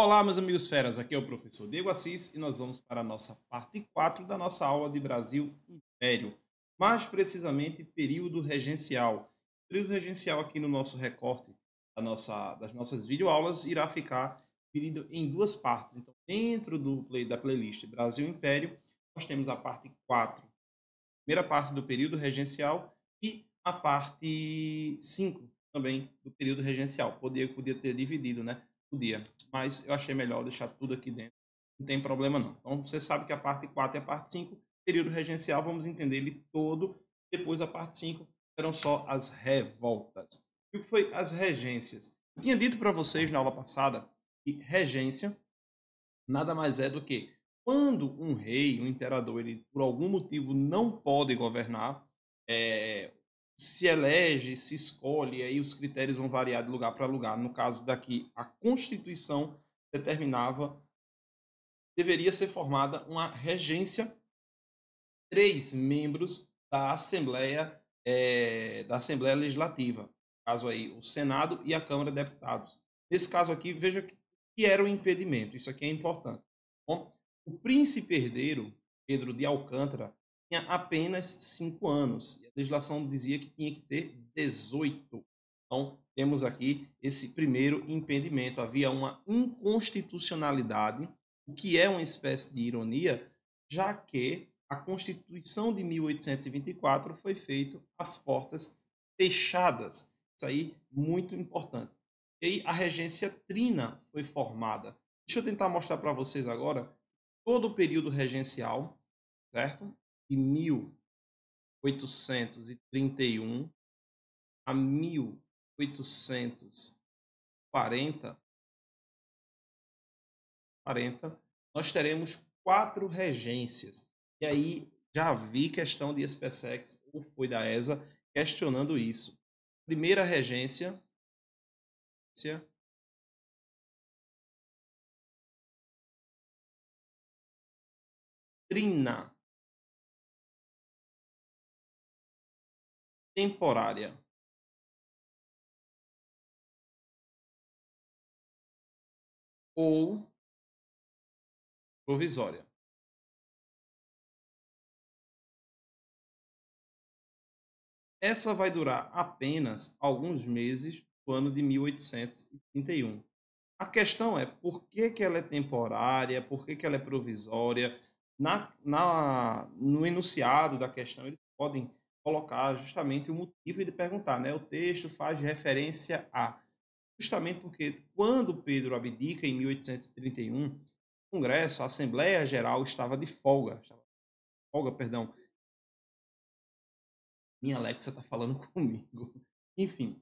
Olá, meus amigos feras, aqui é o professor Diego Assis e nós vamos para a nossa parte 4 da nossa aula de Brasil Império, mais precisamente período regencial. O período regencial aqui no nosso recorte das nossas videoaulas irá ficar dividido em duas partes. Então, dentro da playlist Brasil Império, nós temos a parte 4, primeira parte do período regencial e a parte 5 também do período regencial. Podia ter dividido, né? Podia, mas eu achei melhor deixar tudo aqui dentro. Não tem problema não. Então você sabe que a parte 4 e a parte 5, período regencial, vamos entender ele todo. Depois a parte 5 serão só as revoltas. E o que foi as regências? Eu tinha dito para vocês na aula passada que regência nada mais é do que quando um rei, um imperador, ele por algum motivo não pode governar, eh, se elege, se escolhe, aí os critérios vão variar de lugar para lugar. No caso daqui, a Constituição determinava deveria ser formada uma regência, 3 membros da Assembleia Legislativa, no caso aí o Senado e a Câmara de Deputados. Nesse caso aqui, veja que era o impedimento, isso aqui é importante. Bom, o príncipe herdeiro, Pedro de Alcântara, tinha apenas 5 anos, e a legislação dizia que tinha que ter 18. Então, temos aqui esse primeiro impedimento, havia uma inconstitucionalidade, o que é uma espécie de ironia, já que a Constituição de 1824 foi feita às portas fechadas. Isso aí muito importante. E aí a regência trina foi formada. Deixa eu tentar mostrar para vocês agora todo o período regencial, certo? De 1831 a 1840, nós teremos 4 regências. E aí já vi questão de SpaceX ou foi da ESA questionando isso. Primeira regência, trina, temporária. Ou provisória. Essa vai durar apenas alguns meses do ano de 1831. A questão é por que, que ela é temporária, por que, que ela é provisória. No enunciado da questão, eles podem colocar justamente o motivo de perguntar, né? O texto faz referência a. Justamente porque quando Pedro abdica em 1831, o Congresso, a Assembleia Geral estava de folga. Folga, perdão. Minha Alexa está falando comigo. Enfim,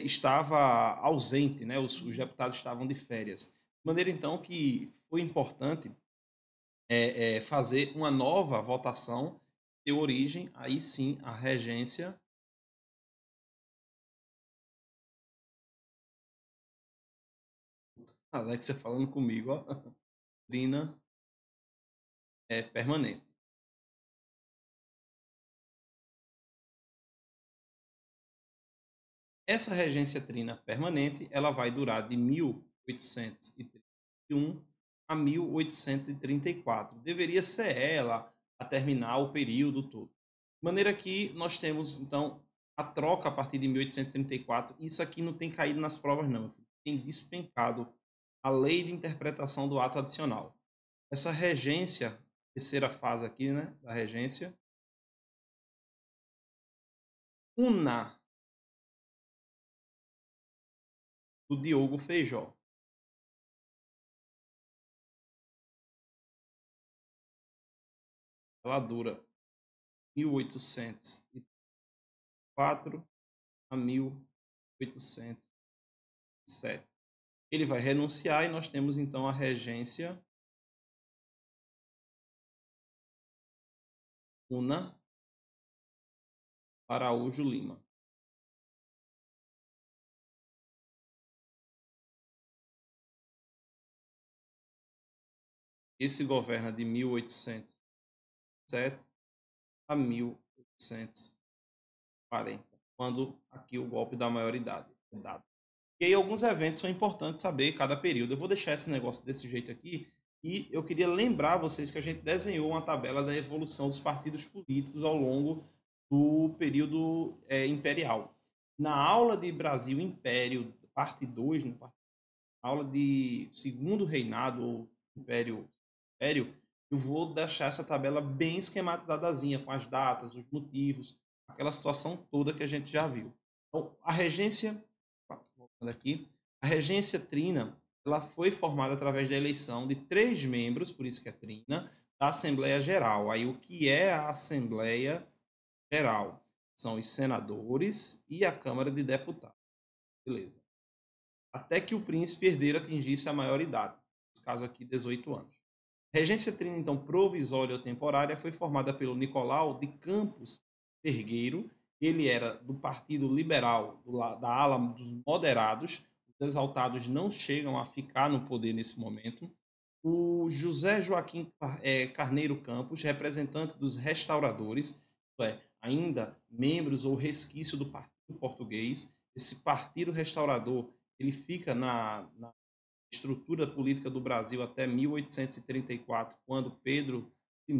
estava ausente, né? Os deputados estavam de férias. De maneira, então, que foi importante fazer uma nova votação, de origem, aí sim, a regência. Alexa falando comigo, ó. Trina é permanente. Essa regência trina permanente, ela vai durar de 1831 a 1834. Deveria ser ela a terminar o período todo. De maneira que nós temos, então, a troca a partir de 1834. Isso aqui não tem caído nas provas, não. Tem despencado a lei de interpretação do ato adicional. Essa regência, terceira fase aqui, né, da regência, una do Diogo Feijó. Ela dura 1804 a 1807. Ele vai renunciar e nós temos então a regência Una Araújo Lima. Esse governa de 1807 a 1840, quando aqui o golpe da maioridade é dado. E aí alguns eventos são importantes saber cada período. Eu vou deixar esse negócio desse jeito aqui e eu queria lembrar vocês que a gente desenhou uma tabela da evolução dos partidos políticos ao longo do período imperial. Na aula de Brasil Império, parte 2, na aula de Segundo Reinado ou Império, eu vou deixar essa tabela bem esquematizadazinha, com as datas, os motivos, aquela situação toda que a gente já viu. Então, a regência, voltando aqui, a regência trina, ela foi formada através da eleição de 3 membros, por isso que é trina, da Assembleia Geral. Aí, o que é a Assembleia Geral? São os senadores e a Câmara de Deputados. Beleza. Até que o príncipe herdeiro atingisse a maioridade, nesse caso aqui, 18 anos. A regência trina, então, provisória ou temporária, foi formada pelo Nicolau de Campos Vergueiro. Ele era do Partido Liberal, da ala dos moderados. Os exaltados não chegam a ficar no poder nesse momento. O José Joaquim Carneiro Campos, representante dos restauradores, isto é, ainda membros ou resquício do Partido Português. Esse Partido Restaurador ele fica na estrutura política do Brasil até 1834, quando Pedro I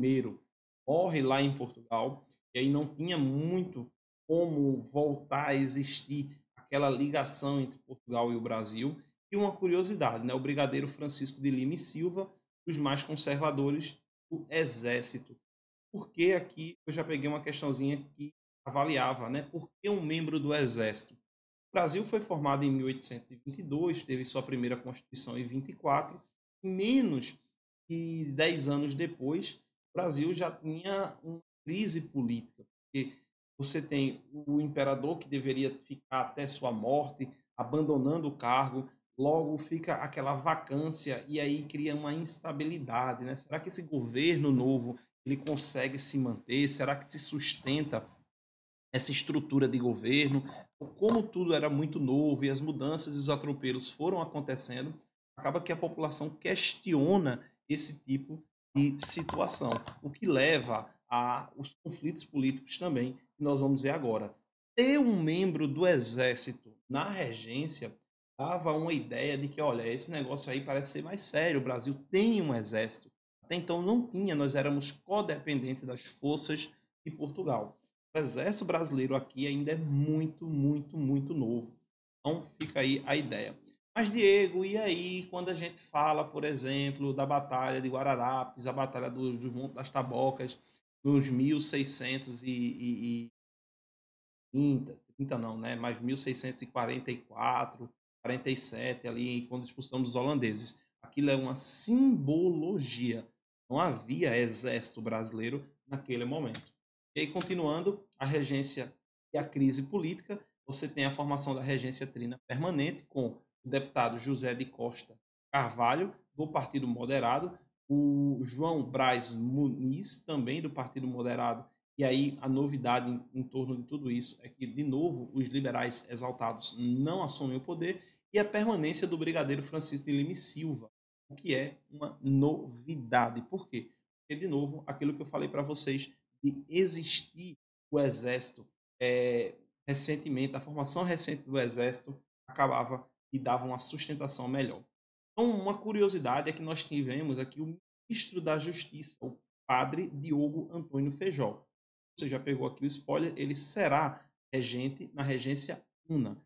morre lá em Portugal, e aí não tinha muito como voltar a existir aquela ligação entre Portugal e o Brasil. E uma curiosidade, né? O brigadeiro Francisco de Lima e Silva, os mais conservadores do Exército. Porque aqui eu já peguei uma questãozinha que avaliava, né? Por que um membro do Exército? O Brasil foi formado em 1822, teve sua primeira Constituição em 24, e menos de 10 anos depois, o Brasil já tinha uma crise política, porque você tem o imperador que deveria ficar até sua morte, abandonando o cargo, logo fica aquela vacância e aí cria uma instabilidade, né? Será que esse governo novo ele consegue se manter? Será que se sustenta essa estrutura de governo? Como tudo era muito novo e as mudanças e os atropelos foram acontecendo, acaba que a população questiona esse tipo de situação, o que leva a os conflitos políticos também, que nós vamos ver agora. Ter um membro do exército na regência dava uma ideia de que, olha, esse negócio aí parece ser mais sério, o Brasil tem um exército. Até então não tinha, nós éramos codependentes das forças de Portugal. O exército brasileiro aqui ainda é muito, muito, muito novo. Então fica aí a ideia. Mas, Diego, e aí quando a gente fala, por exemplo, da Batalha de Guararapes, a Batalha do Monte das Tabocas, nos 1630, 30 não, né? Mas 1644, 47 ali, quando expulsamos os holandeses. Aquilo é uma simbologia. Não havia exército brasileiro naquele momento. E aí, continuando, a regência e a crise política, você tem a formação da regência trina permanente, com o deputado José de Costa Carvalho, do Partido Moderado, o João Braz Muniz, também do Partido Moderado, e aí a novidade em torno de tudo isso é que, de novo, os liberais exaltados não assumem o poder e a permanência do brigadeiro Francisco de Lima e Silva, o que é uma novidade. Por quê? Porque, de novo, aquilo que eu falei para vocês de existir o exército recentemente, a formação recente do exército acabava e dava uma sustentação melhor. Então, uma curiosidade é que nós tivemos aqui o ministro da Justiça, o padre Diogo Antônio Feijó. Você já pegou aqui o spoiler, ele será regente na regência Una.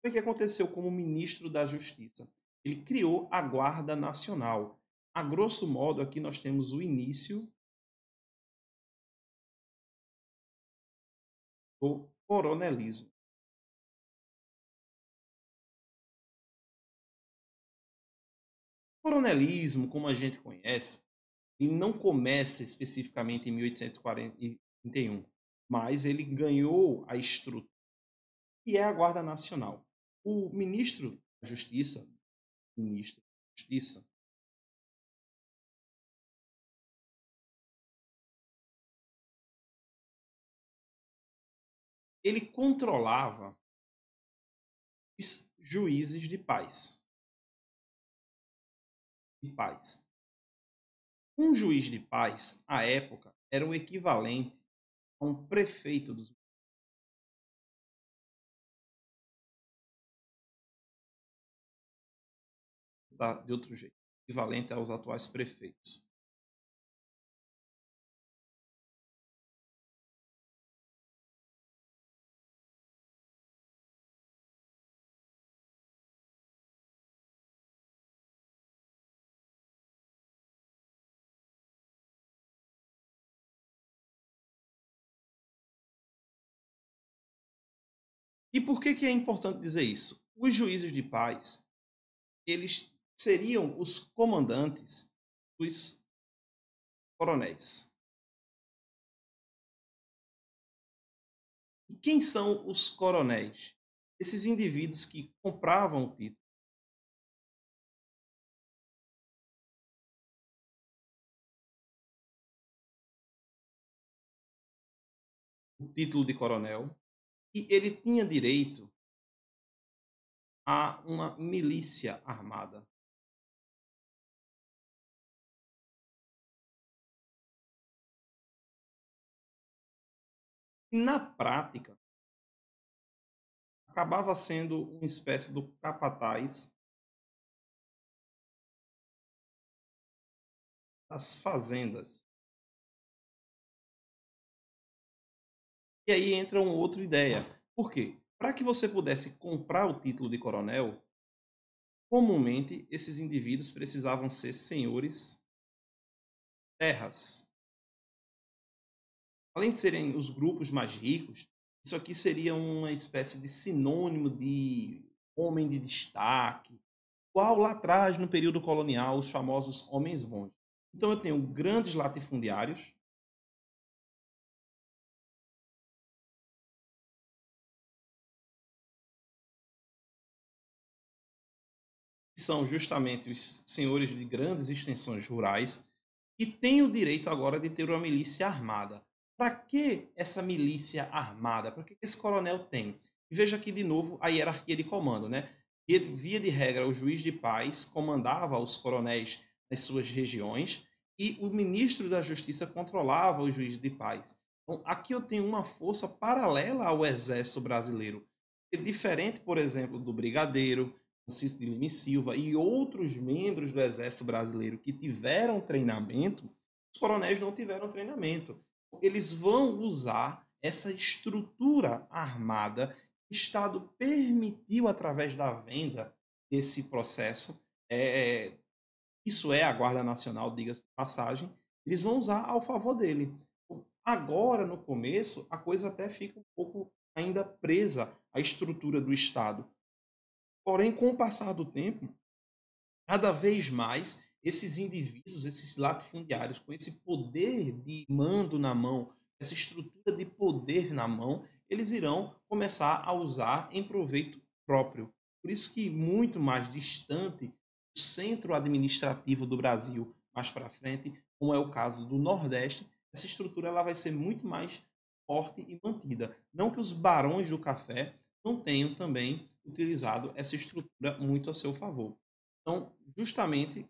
O que aconteceu como ministro da Justiça? Ele criou a Guarda Nacional. A grosso modo, aqui nós temos o início do coronelismo. O coronelismo, como a gente conhece, ele não começa especificamente em 1831, mas ele ganhou a estrutura que é a Guarda Nacional. O ministro da Justiça, ministro da Justiça, ele controlava os juízes de paz. Um juiz de paz, à época, era o equivalente a um prefeito. de outro jeito, equivalente aos atuais prefeitos. E por que que é importante dizer isso? Os juízes de paz, eles seriam os comandantes dos coronéis. E quem são os coronéis? Esses indivíduos que compravam o título de coronel, e ele tinha direito a uma milícia armada. E na prática, acabava sendo uma espécie do capataz das fazendas. E aí entra uma outra ideia. Por quê? Para que você pudesse comprar o título de coronel, comumente esses indivíduos precisavam ser senhores terras. Além de serem os grupos mais ricos, isso aqui seria uma espécie de sinônimo de homem de destaque, igual lá atrás, no período colonial, os famosos homens bons. Então eu tenho grandes latifundiários, que são justamente os senhores de grandes extensões rurais, e têm o direito agora de ter uma milícia armada. Para que essa milícia armada? Para que esse coronel tem? E veja aqui de novo a hierarquia de comando, né? Via de regra, o juiz de paz comandava os coronéis nas suas regiões e o ministro da Justiça controlava o juiz de paz. Então, aqui eu tenho uma força paralela ao exército brasileiro. Diferente, por exemplo, do brigadeiro, Francisco de Lima e Silva e outros membros do Exército Brasileiro que tiveram treinamento, os coronéis não tiveram treinamento. Eles vão usar essa estrutura armada que o Estado permitiu através da venda desse processo. É, isso é a Guarda Nacional, diga-se de passagem. Eles vão usar ao favor dele. Agora, no começo, a coisa até fica um pouco ainda presa à estrutura do Estado. Porém, com o passar do tempo, cada vez mais esses indivíduos, esses latifundiários, com esse poder de mando na mão, essa estrutura de poder na mão, eles irão começar a usar em proveito próprio. Por isso que muito mais distante do centro administrativo do Brasil, mais para frente, como é o caso do Nordeste, essa estrutura ela vai ser muito mais forte e mantida. Não que os barões do café não tenham também utilizado essa estrutura muito a seu favor. Então, justamente,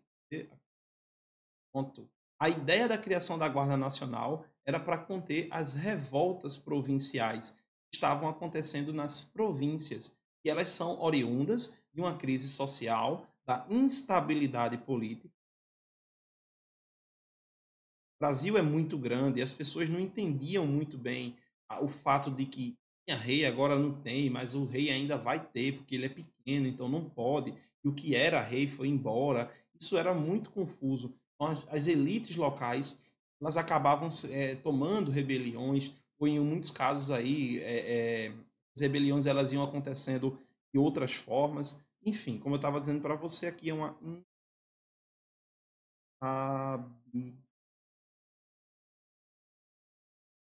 ponto. A ideia da criação da Guarda Nacional era para conter as revoltas provinciais que estavam acontecendo nas províncias, e elas são oriundas de uma crise social, da instabilidade política. O Brasil é muito grande e as pessoas não entendiam muito bem o fato de que tinha rei, agora não tem, mas o rei ainda vai ter, porque ele é pequeno, então não pode. E o que era rei foi embora. Isso era muito confuso. Então, as elites locais elas acabavam tomando rebeliões, ou em muitos casos aí, as rebeliões elas iam acontecendo de outras formas. Enfim, como eu estava dizendo para você, aqui é uma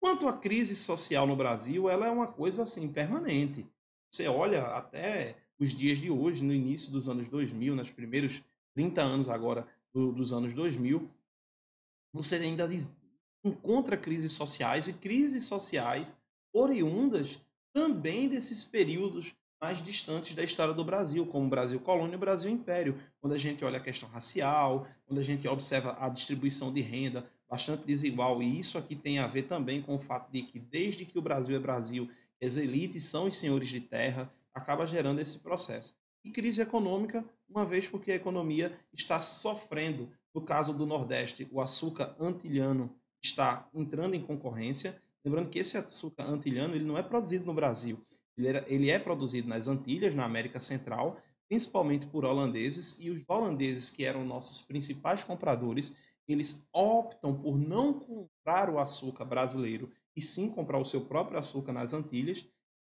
quanto à crise social no Brasil, ela é uma coisa assim permanente. Você olha até os dias de hoje, no início dos anos 2000, nos primeiros 30 anos agora dos anos 2000, você ainda encontra crises sociais oriundas também desses períodos mais distantes da história do Brasil, como o Brasil Colônia e o Brasil Império, quando a gente olha a questão racial, quando a gente observa a distribuição de renda bastante desigual, e isso aqui tem a ver também com o fato de que, desde que o Brasil é Brasil, as elites são os senhores de terra, acaba gerando esse processo. E crise econômica, uma vez porque a economia está sofrendo. No caso do Nordeste, o açúcar antilhano está entrando em concorrência. Lembrando que esse açúcar antilhano ele não é produzido no Brasil, ele é produzido nas Antilhas, na América Central, principalmente por holandeses, e os holandeses, que eram nossos principais compradores, eles optam por não comprar o açúcar brasileiro e sim comprar o seu próprio açúcar nas Antilhas.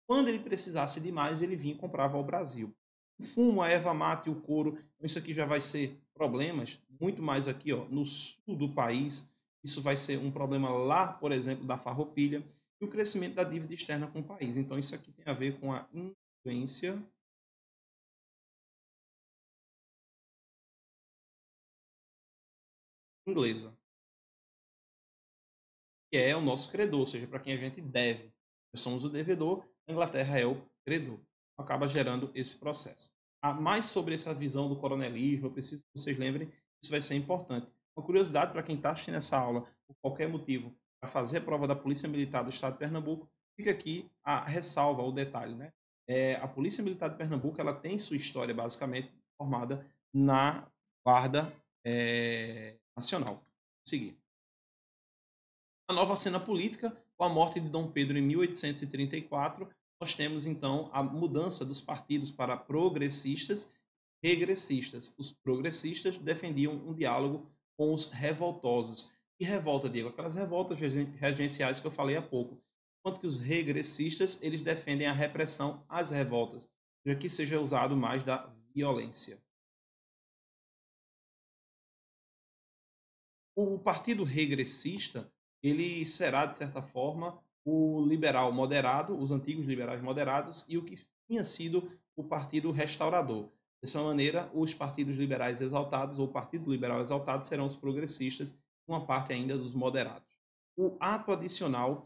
Quando ele precisasse de mais, ele vinha e comprava ao Brasil. O fumo, a erva mate e o couro, isso aqui já vai ser problemas, muito mais aqui ó, no sul do país. Isso vai ser um problema lá, por exemplo, da farroupilha e o crescimento da dívida externa com o país. Então, isso aqui tem a ver com a influência inglesa, que é o nosso credor, ou seja, para quem a gente deve. Nós somos o devedor, a Inglaterra é o credor. Acaba gerando esse processo. Mais sobre essa visão do coronelismo, eu preciso que vocês lembrem, isso vai ser importante. Uma curiosidade para quem está assistindo essa aula, por qualquer motivo, para fazer a prova da Polícia Militar do Estado de Pernambuco, fica aqui a ressalva, o detalhe, né? A Polícia Militar de Pernambuco, ela tem sua história basicamente formada na Guarda Nacional. Vou seguir. A nova cena política, com a morte de Dom Pedro em 1834, nós temos então a mudança dos partidos para progressistas e regressistas. Os progressistas defendiam um diálogo com os revoltosos. E revolta, Diego, aquelas revoltas regenciais que eu falei há pouco. Enquanto que os regressistas, eles defendem a repressão às revoltas, já que seja usado mais da violência. O partido regressista, ele será, de certa forma, o liberal moderado, os antigos liberais moderados, e o que tinha sido o partido restaurador. Dessa maneira, os partidos liberais exaltados, ou o Partido Liberal Exaltado, serão os progressistas, uma parte ainda dos moderados. O ato adicional,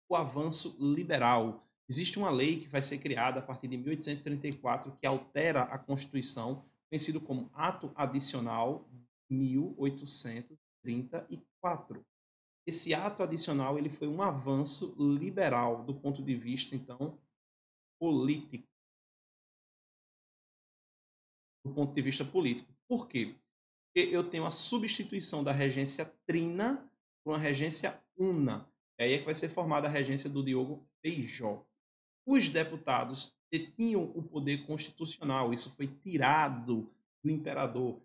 o avanço liberal. Existe uma lei que vai ser criada a partir de 1834 que altera a Constituição, conhecido como Ato Adicional 1834. Esse ato adicional ele foi um avanço liberal do ponto de vista, então, político, do ponto de vista político. Por quê? Porque eu tenho a substituição da regência trina por uma regência una. É aí é que vai ser formada a regência do Diogo Feijó. Os deputados detinham o poder constitucional, isso foi tirado do imperador.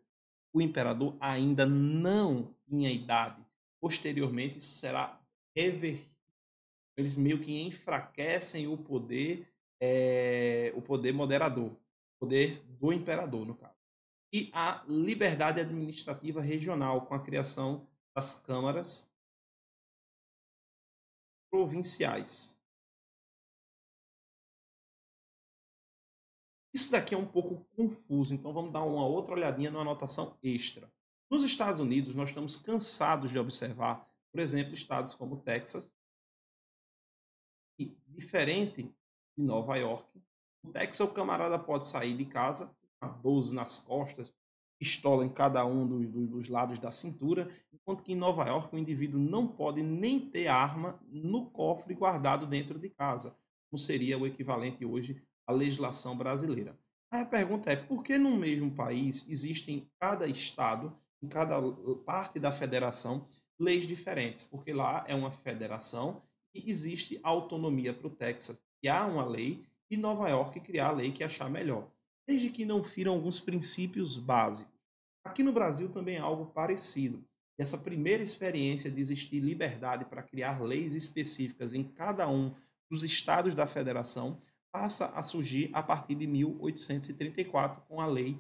O imperador ainda não tinha idade. Posteriormente, isso será revertido. Eles meio que enfraquecem o poder moderador, o poder do imperador, no caso. E a liberdade administrativa regional, com a criação das câmaras provinciais. Isso daqui é um pouco confuso, então vamos dar uma outra olhadinha numa anotação extra. Nos Estados Unidos, nós estamos cansados de observar, por exemplo, estados como Texas, e diferente de Nova York, o Texas o camarada pode sair de casa com a 12 nas costas, pistola em cada um dos lados da cintura, enquanto que em Nova York o indivíduo não pode nem ter arma no cofre guardado dentro de casa, como seria o equivalente hoje à legislação brasileira. Aí a pergunta é, por que no mesmo país existem em cada estado, em cada parte da federação, leis diferentes? Porque lá é uma federação e existe autonomia para o Texas criar uma lei e Nova York criar a lei que achar melhor, desde que não firam alguns princípios básicos. Aqui no Brasil também é algo parecido. Essa primeira experiência de existir liberdade para criar leis específicas em cada um dos estados da federação passa a surgir a partir de 1834 com a lei,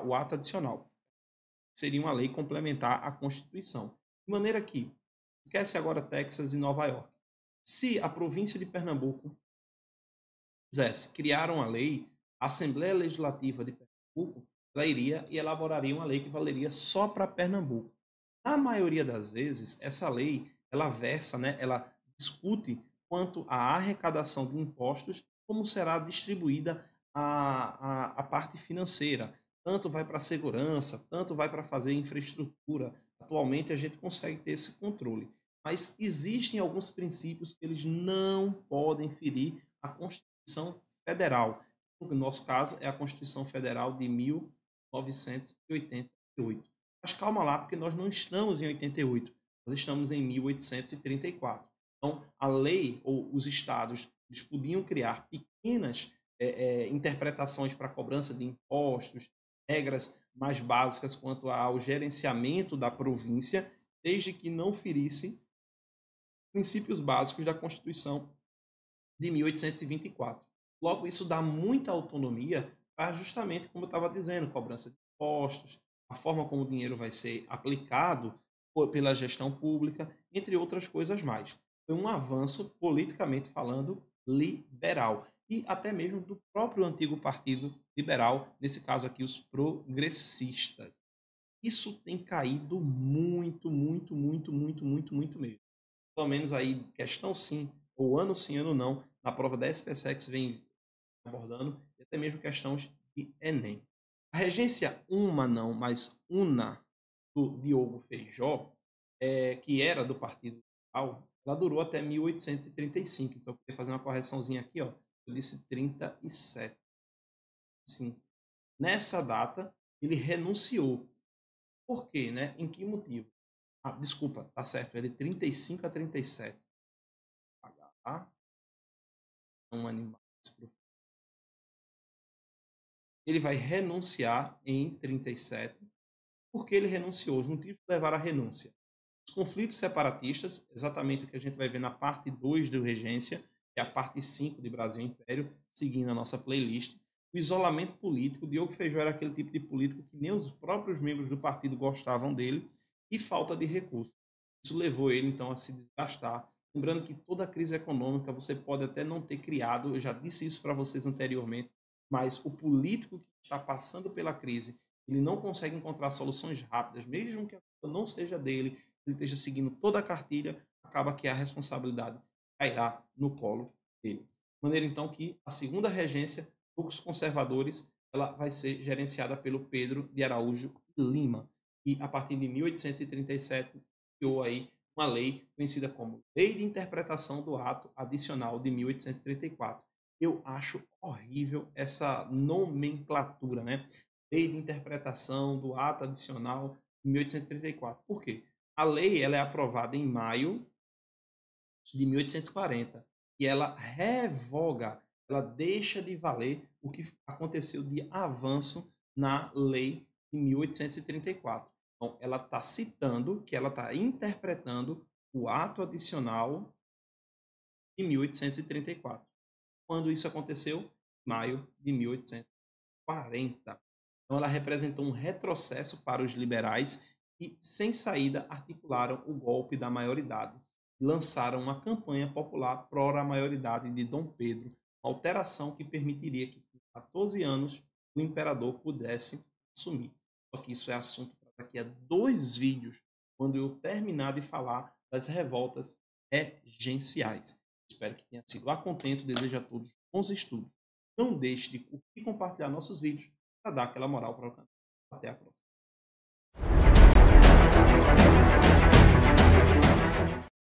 o ato adicional. Seria uma lei complementar à Constituição. De maneira que, esquece agora Texas e Nova York. Se a província de Pernambuco quisesse criar uma lei, a Assembleia Legislativa de Pernambuco ela iria e elaboraria uma lei que valeria só para Pernambuco. Na maioria das vezes, essa lei ela versa, né, ela discute quanto à arrecadação de impostos, como será distribuída a parte financeira. Tanto vai para a segurança, tanto vai para fazer infraestrutura. Atualmente a gente consegue ter esse controle. Mas existem alguns princípios que eles não podem ferir a Constituição Federal. no nosso caso, é a Constituição Federal de 1988. Mas calma lá, porque nós não estamos em 88, nós estamos em 1834. Então, a lei ou os estados eles podiam criar pequenas interpretações para a cobrança de impostos, regras mais básicas quanto ao gerenciamento da província, desde que não ferisse princípios básicos da Constituição de 1824. Logo, isso dá muita autonomia para justamente, como eu estava dizendo, cobrança de impostos, a forma como o dinheiro vai ser aplicado pela gestão pública, entre outras coisas mais. Foi um avanço, politicamente falando, liberal. E até mesmo do próprio antigo Partido Liberal, nesse caso aqui, os progressistas. Isso tem caído muito, muito, muito, muito, muito, muito mesmo. Pelo menos aí, questão sim, ou ano sim, ano não, na prova da SPSEX vem abordando, e até mesmo questões de Enem. A regência uma não, mas una do Diogo Feijó, que era do Partido Liberal, ela durou até 1835. Então, eu queria fazer uma correçãozinha aqui, ó. Eu disse 37. Sim. Nessa data, ele renunciou. Por quê, né? Em que motivo? Ah, desculpa, tá certo, é de 35 a 37. Tá? Um animal. Ele vai renunciar em 37. Por que ele renunciou? Os motivos que levaram à renúncia. Os conflitos separatistas, exatamente o que a gente vai ver na parte 2 do Regência, que é a parte 5 de Brasil e Império, seguindo a nossa playlist. O isolamento político, Diogo Feijó era aquele tipo de político que nem os próprios membros do partido gostavam dele, e falta de recursos. Isso levou ele, então, a se desgastar. Lembrando que toda crise econômica você pode até não ter criado, eu já disse isso para vocês anteriormente, mas o político que está passando pela crise, ele não consegue encontrar soluções rápidas, mesmo que a culpa não seja dele, ele esteja seguindo toda a cartilha, acaba que a responsabilidade cairá no colo dele. De maneira, então, que a segunda regência dos conservadores ela vai ser gerenciada pelo Pedro de Araújo Lima, e a partir de 1837 criou aí uma lei conhecida como Lei de Interpretação do Ato Adicional de 1834. Eu acho horrível essa nomenclatura, né? Lei de Interpretação do Ato Adicional de 1834. Por quê? A lei ela é aprovada em maio de 1840 e ela revoga, ela deixa de valer o que aconteceu de avanço na lei de 1834. Então, ela está citando que ela está interpretando o ato adicional de 1834. Quando isso aconteceu? Maio de 1840. Então, ela representou um retrocesso para os liberais que, sem saída, articularam o golpe da maioridade. Lançaram uma campanha popular pró a maioridade de Dom Pedro, uma alteração que permitiria que, com 14 anos, o imperador pudesse assumir. Só que isso é assunto para daqui a 2 vídeos, quando eu terminar de falar das revoltas regenciais. Espero que tenha sido a contento. Desejo a todos bons estudos. Não deixe de curtir e compartilhar nossos vídeos para dar aquela moral para o canal. Até a próxima.